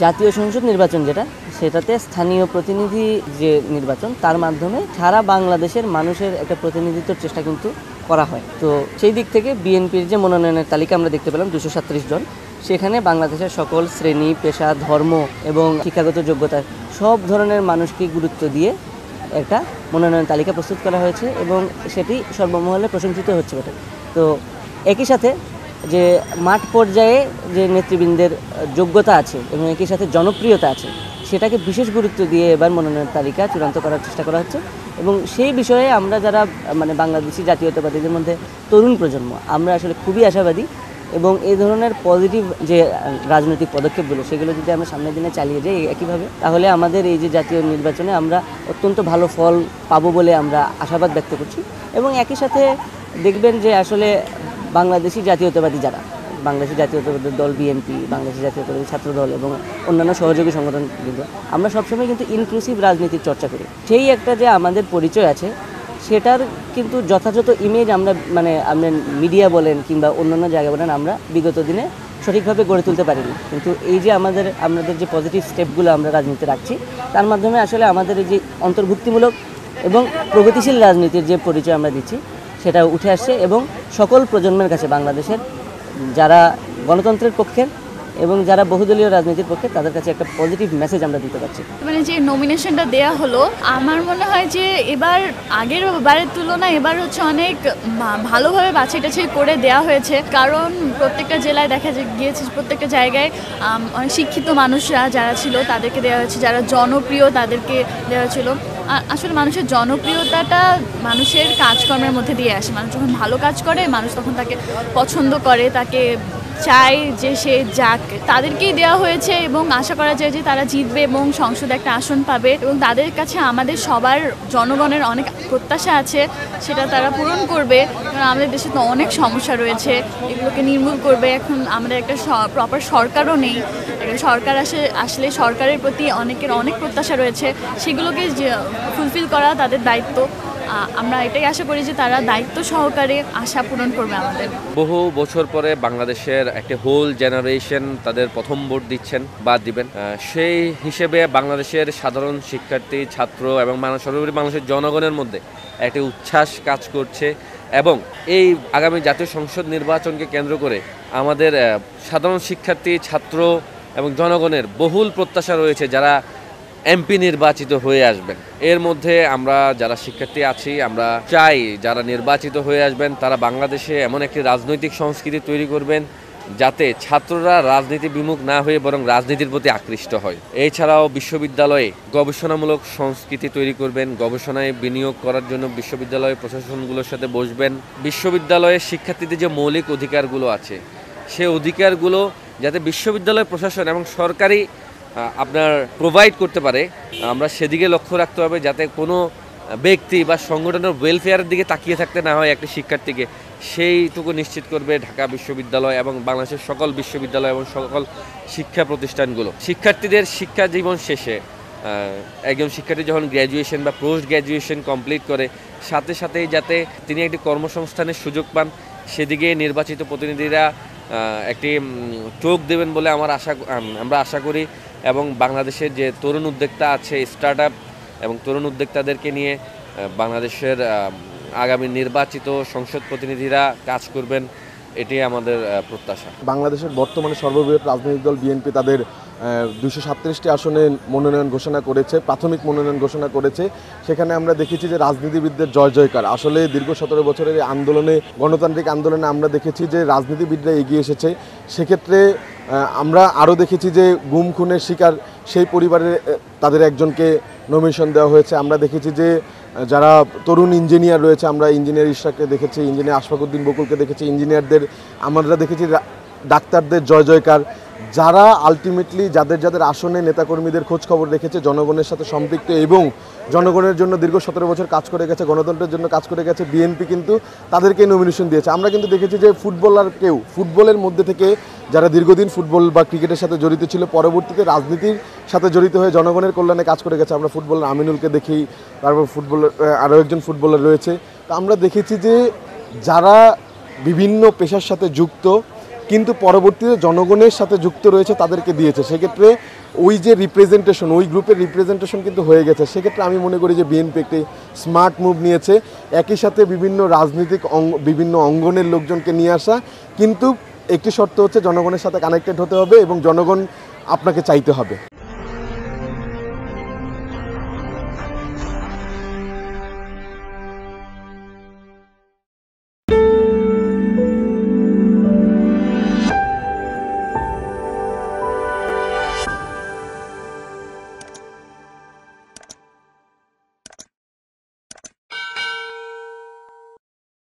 জাতীয় সংসদ নির্বাচন সেটাতে স্থানীয় প্রতিনিধি যে নির্বাচন তার মাধ্যমে সারা বাংলাদেশের মানুষের একটা প্রতিনিধিত্বের চেষ্টা কিন্তু করা হয়। তো সেই দিক থেকে বিএনপির যে মনোনয়নের তালিকা আমরা দেখতে পেলাম 237 জন, সেখানে বাংলাদেশের সকল শ্রেণী, পেশা, ধর্ম এবং শিক্ষাগত যোগ্যতার সব ধরনের মানুষকে গুরুত্ব দিয়ে একটা মনোনয়ন তালিকা প্রস্তুত করা হয়েছে এবং সেটি সর্বমহলে প্রশংসিত হচ্ছে বটে। তো একই সাথে যে মাঠ পর্যায়ে যে নেতৃবৃন্দের যোগ্যতা আছে এবং একই সাথে জনপ্রিয়তা আছে সেটাকে বিশেষ গুরুত্ব দিয়ে এবার মনোনয়ন তালিকা চূড়ান্ত করার চেষ্টা করা হচ্ছে এবং সেই বিষয়ে আমরা যারা বাংলাদেশি জাতীয়তাবাদীদের মধ্যে তরুণ প্রজন্ম, আমরা আসলে খুবই আশাবাদী এবং এই ধরনের পজিটিভ যে রাজনৈতিক পদক্ষেপগুলো সেগুলো যদি আমরা সামনের দিনে চালিয়ে যাই একইভাবে, তাহলে আমাদের এই যে জাতীয় নির্বাচনে আমরা অত্যন্ত ভালো ফল পাবো বলে আমরা আশাবাদ ব্যক্ত করছি। এবং একই সাথে দেখবেন যে আসলে বাংলাদেশি জাতীয়তাবাদী যারা, বাংলাদেশি জাতীয়তাবাদী দল বিএনপি, বাংলাদেশি জাতীয়তাবাদী ছাত্র দল এবং অন্যান্য সহযোগী সংগঠন, কিন্তু আমরা সবসময় কিন্তু ইনক্লুসিভ রাজনীতির চর্চা করি। সেই একটা যে আমাদের পরিচয় আছে সেটার কিন্তু যথাযথ ইমেজ আমরা আপনার মিডিয়া বলেন কিংবা অন্যান্য জায়গা বলেন আমরা বিগত দিনে সঠিকভাবে গড়ে তুলতে পারিনি। কিন্তু এই যে আমাদের যে পজিটিভ স্টেপগুলো আমরা রাজনীতিতে রাখছি তার মাধ্যমে আসলে আমাদের এই যে অন্তর্ভুক্তিমূলক এবং প্রগতিশীল রাজনীতির যে পরিচয় আমরা দিচ্ছি সেটা উঠে আসছে এবং সকল প্রজন্মের কাছে বাংলাদেশের যারা গণতন্ত্রের পক্ষের এবং যারা বহুদলীয় রাজনীতির পক্ষে তাদের কাছে একটা পজিটিভ মেসেজ আমরা দিতে পারছি। যে নমিনেশনটা দেয়া হলো, আমার মনে হয় যে এবার আগের বারের তুলনায় এবার অনেক ভালোভাবে বাছাই টাছাই করে দেওয়া হয়েছে। কারণ প্রত্যেকটা জেলায় দেখা গিয়েছে প্রত্যেকটা জায়গায় অনেক শিক্ষিত মানুষরা যারা ছিল তাদেরকে দেওয়া হয়েছে, যারা জনপ্রিয় তাদেরকে দেওয়া হয়েছিল। আসলে মানুষের জনপ্রিয়তাটা মানুষের কাজকর্মের মধ্যে দিয়ে আসে। মানুষ যখন ভালো কাজ করে মানুষ তখন তাকে পছন্দ করে, তাকে চাই যে সে যাক, তাদেরকেই দেওয়া হয়েছে এবং আশা করা যায় যে তারা জিতবে এবং সংসদে একটা আসন পাবে এবং তাদের কাছে আমাদের সবার জনগণের অনেক প্রত্যাশা আছে, সেটা তারা পূরণ করবে। কারণ আমাদের দেশে তো অনেক সমস্যা রয়েছে, এগুলোকে নির্মূল করবে। এখন আমাদের একটা প্রপার সরকারও নেই, সরকার আসলে সরকারের প্রতি অনেকের অনেক প্রত্যাশা রয়েছে, সেগুলোকে ফুলফিল করা তাদের দায়িত্ব। আমরা এটাই আশা করি যে তারা দায়িত্ব সহকারে আশা পূরণ করবে আমাদের। বহু বছর পরে বাংলাদেশের একটা হোল জেনারেশন তাদের প্রথম ভোট দিচ্ছেন বা দিবেন, সেই হিসেবে বাংলাদেশের সাধারণ শিক্ষার্থী, ছাত্র এবং সর্বোপরি বাংলাদেশের জনগণের মধ্যে একটি উচ্ছ্বাস কাজ করছে এবং এই আগামী জাতীয় সংসদ নির্বাচনকে কেন্দ্র করে আমাদের সাধারণ শিক্ষার্থী, ছাত্র এবং জনগণের বহুল প্রত্যাশা রয়েছে যারা এমপি নির্বাচিত হয়ে আসবেন। এর মধ্যে আমরা যারা শিক্ষার্থী আছি আমরা চাই যারা নির্বাচিত হয়ে আসবেন তারা বাংলাদেশে এমন একটি রাজনৈতিক সংস্কৃতি তৈরি করবেন যাতে ছাত্ররা রাজনীতি বিমুখ না হয়ে বরং রাজনীতির প্রতি আকৃষ্ট হয়। এছাড়াও বিশ্ববিদ্যালয়ে গবেষণামূলক সংস্কৃতি তৈরি করবেন, গবেষণায় বিনিয়োগ করার জন্য বিশ্ববিদ্যালয় প্রশাসনগুলোর সাথে বসবেন। বিশ্ববিদ্যালয়ের শিক্ষার্থীদের যে মৌলিক অধিকারগুলো আছে সেই অধিকারগুলো যাতে বিশ্ববিদ্যালয় প্রশাসন এবং সরকারি আপনার প্রোভাইড করতে পারে, আমরা সেদিকে লক্ষ্য রাখতে হবে যাতে কোনো ব্যক্তি বা সংগঠনের ওয়েলফেয়ারের দিকে তাকিয়ে থাকতে না হয় একটি শিক্ষার্থীকে, সেইটুকু নিশ্চিত করবে ঢাকা বিশ্ববিদ্যালয় এবং বাংলাদেশের সকল বিশ্ববিদ্যালয় এবং সকল শিক্ষা প্রতিষ্ঠানগুলো। শিক্ষার্থীদের শিক্ষা জীবন শেষে একজন শিক্ষার্থী যখন গ্র্যাজুয়েশন বা পোস্ট গ্র্যাজুয়েশন কমপ্লিট করে সাথে সাথেই যাতে তিনি একটি কর্মসংস্থানের সুযোগ পান, সেদিকে নির্বাচিত প্রতিনিধিরা একটি চোখ দেবেন বলে আমরা আশা করি এবং বাংলাদেশের যে তরুণ উদ্যোক্তা আছে, স্টার্ট আপ এবং তরুণ উদ্যোক্তাদেরকে নিয়ে বাংলাদেশের আগামী নির্বাচিত সংসদ প্রতিনিধিরা কাজ করবেন, এটি আমাদের প্রত্যাশা। বাংলাদেশের বর্তমানে সর্ববৃহৎ রাজনৈতিক দল বিএনপি তাদের 237টি আসনে মনোনয়ন ঘোষণা করেছে, প্রাথমিক মনোনয়ন ঘোষণা করেছে। সেখানে আমরা দেখেছি যে রাজনীতিবিদদের জয় জয়কার। আসলে দীর্ঘ 17 বছরের এই আন্দোলনে, গণতান্ত্রিক আন্দোলনে আমরা দেখেছি যে রাজনীতিবিদরা এগিয়ে এসেছে। সেক্ষেত্রে আমরা আরও দেখেছি যে গুম খুনের শিকার সেই পরিবারের তাদের একজনকে নমিনেশন দেওয়া হয়েছে। আমরা দেখেছি যে যারা তরুণ ইঞ্জিনিয়ার রয়েছে, আমরা ইঞ্জিনিয়ার ইশরাককে দেখেছি, ইঞ্জিনিয়ার আশফাকুদ্দিন বকুলকে দেখেছি, ইঞ্জিনিয়ারদের আমরা দেখেছি, ডাক্তারদের জয় জয়কার। যারা আলটিমেটলি যাদের আসনে নেতাকর্মীদের খোঁজ খবর রেখেছে, জনগণের সাথে সম্পৃক্ত এবং জনগণের জন্য দীর্ঘ 17 বছর কাজ করে গেছে, গণতন্ত্রের জন্য কাজ করে গেছে, বিএনপি কিন্তু তাদেরকে নমিনেশন দিয়েছে। আমরা কিন্তু দেখেছি যে ফুটবলের মধ্যে থেকে যারা দীর্ঘদিন ফুটবল বা ক্রিকেটের সাথে জড়িত ছিল, পরবর্তীতে রাজনীতির সাথে জড়িত হয়ে জনগণের কল্যাণে কাজ করে গেছে। আমরা ফুটবলার আমিনুলকে দেখি, তারপর আরও একজন ফুটবলার রয়েছে। তো আমরা দেখেছি যে যারা বিভিন্ন পেশার সাথে যুক্ত কিন্তু পরবর্তীতে জনগণের সাথে যুক্ত রয়েছে তাদেরকে দিয়েছে। সেক্ষেত্রে ওই যে রিপ্রেজেন্টেশন, ওই গ্রুপের রিপ্রেজেন্টেশন কিন্তু হয়ে গেছে। সেক্ষেত্রে আমি মনে করি যে বিএনপি একটি স্মার্ট মুভ নিয়েছে, একই সাথে বিভিন্ন রাজনৈতিক বিভিন্ন অঙ্গনের লোকজনকে নিয়ে আসা, কিন্তু একটি শর্ত হচ্ছে জনগণের সাথে কানেক্টেড হতে হবে এবং জনগণ আপনাকে চাইতে হবে।